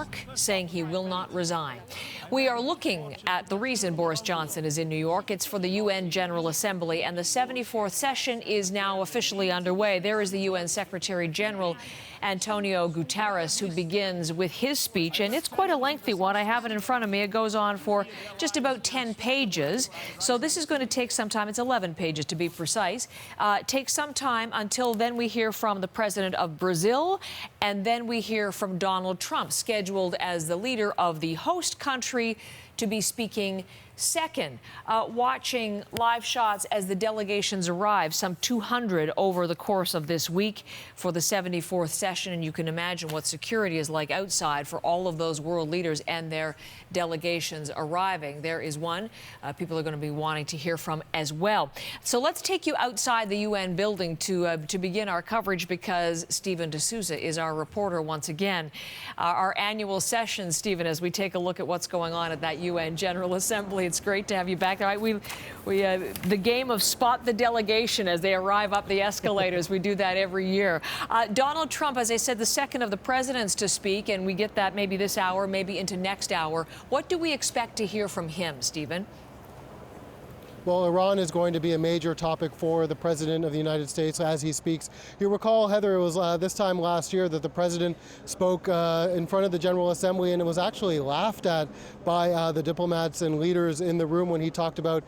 York, saying he will not resign. We are looking at the reason Boris Johnson is in New York. It's for the UN General Assembly, and the 74th session is now officially underway. There is the UN Secretary General Antonio Guterres, who begins with his speech, and it's quite a lengthy one. I have it in front of me. It goes on for just about 10 pages. So this is going to take some time. It's 11 pages, to be precise. Take some time until then we hear from the president of Brazil, and then we hear from Donald Trump, scheduled as the leader of the host country to be speaking second. Watching live shots as the delegations arrive, some 200 over the course of this week for the 74th session. And you can imagine what security is like outside for all of those world leaders and their delegations arriving. There is one people are going to be wanting to hear from as well. So let's take you outside the UN building to begin our coverage, because Stephen D'Souza is our reporter once again. Our annual session, Stephen, as we take a look at what's going on at that UN General Assembly. It's great to have you back. All right, the game of spot the delegation as they arrive up the escalators. We do that every year. Donald Trump, as I said, the second of the presidents to speak, and we get that maybe this hour, maybe into next hour. What do we expect to hear from him, Stephen? Well, Iran is going to be a major topic for the President of the United States as he speaks. You recall, Heather, it was this time last year that the President spoke in front of the General Assembly, and it was actually laughed at by the diplomats and leaders in the room when he talked about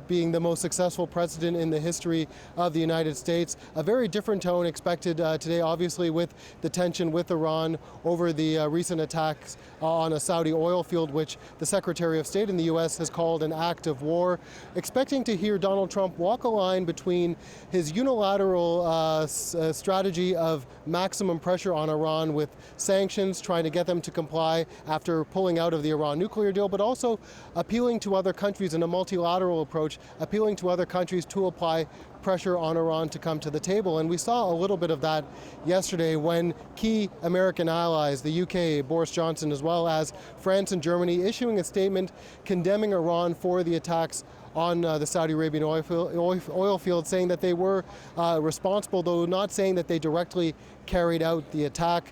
being the most successful president in the history of the United States. A very different tone expected today, obviously, with the tension with Iran over the recent attacks on a Saudi oil field, which the Secretary of State in the U.S. has called an act of war. Expecting to hear Donald Trump walk a line between his unilateral strategy of maximum pressure on Iran with sanctions, trying to get them to comply after pulling out of the Iran nuclear deal, but also appealing to other countries in a multilateral approach, appealing to other countries to apply pressure on Iran to come to the table. And we saw a little bit of that yesterday when key American allies, the UK, Boris Johnson, as well as France and Germany, issuing a statement condemning Iran for the attacks on the Saudi Arabian oil field, saying that they were responsible, though not saying that they directly carried out the attack.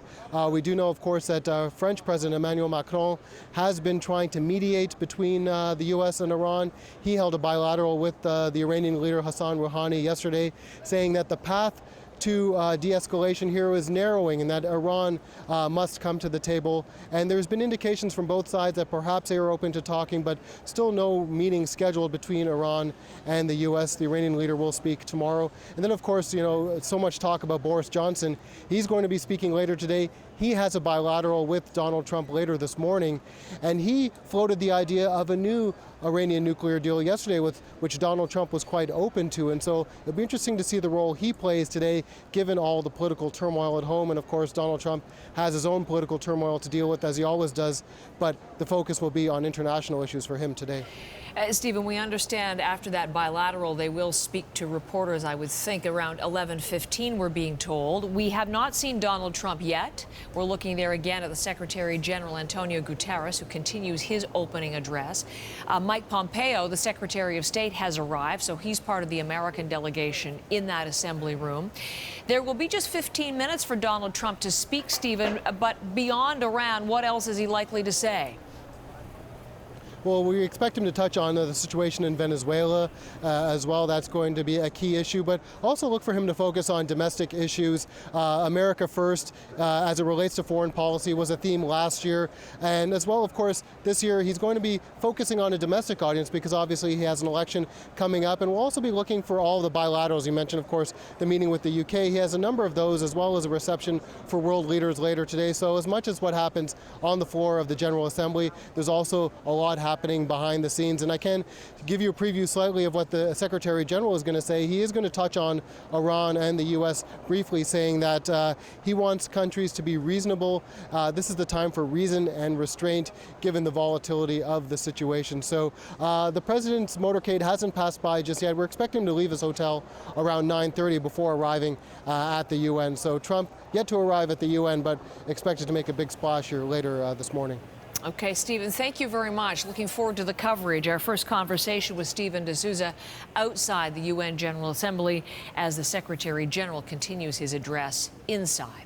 We do know, of course, that French President Emmanuel Macron has been trying to mediate between the U.S. and Iran. He held a bilateral with the Iranian leader Hassan Rouhani yesterday, saying that the path to de-escalation here is narrowing and that Iran must come to the table. And there's been indications from both sides that perhaps they are open to talking, but still no meeting scheduled between Iran and the U.S. The Iranian leader will speak tomorrow. And then, of course, you know, so much talk about Boris Johnson. He's going to be speaking later today. He has a bilateral with Donald Trump later this morning, and he floated the idea of a new Iranian nuclear deal yesterday, with which Donald Trump was quite open to. And so it'll be interesting to see the role he plays today, given all the political turmoil at home. And of course, Donald Trump has his own political turmoil to deal with, as he always does, but the focus will be on international issues for him today. Stephen, we understand after that bilateral, they will speak to reporters, I would think, around 11:15, we're being told. We have not seen Donald Trump yet. We're looking there again at the Secretary General Antonio Guterres, who continues his opening address. Mike Pompeo, the Secretary of State, has arrived, so he's part of the American delegation in that assembly room. There will be just 15 minutes for Donald Trump to speak, Stephen, but beyond Iran, what else is he likely to say? Well, we expect him to touch on the situation in Venezuela as well. That's going to be a key issue, but also look for him to focus on domestic issues. America first, as it relates to foreign policy, was a theme last year. And as well, of course, this year he's going to be focusing on a domestic audience, because obviously he has an election coming up. And we'll also be looking for all the bilaterals. You mentioned, of course, the meeting with the UK. He has a number of those, as well as a reception for world leaders later today. So as much as what happens on the floor of the General Assembly, there's also a lot happening behind the scenes. And I can give you a preview slightly of what the Secretary General is going to say. He is going to touch on Iran and the U.S. briefly, saying that he wants countries to be reasonable. This is the time for reason and restraint, given the volatility of the situation. So the president's motorcade hasn't passed by just yet. We're expecting him to leave his hotel around 9:30 before arriving at the UN. So Trump yet to arrive at the UN, but expected to make a big splash here later this morning. Okay, Stephen, thank you very much. Looking forward to the coverage. Our first conversation with Stephen D'Souza outside the UN General Assembly as the Secretary General continues his address inside.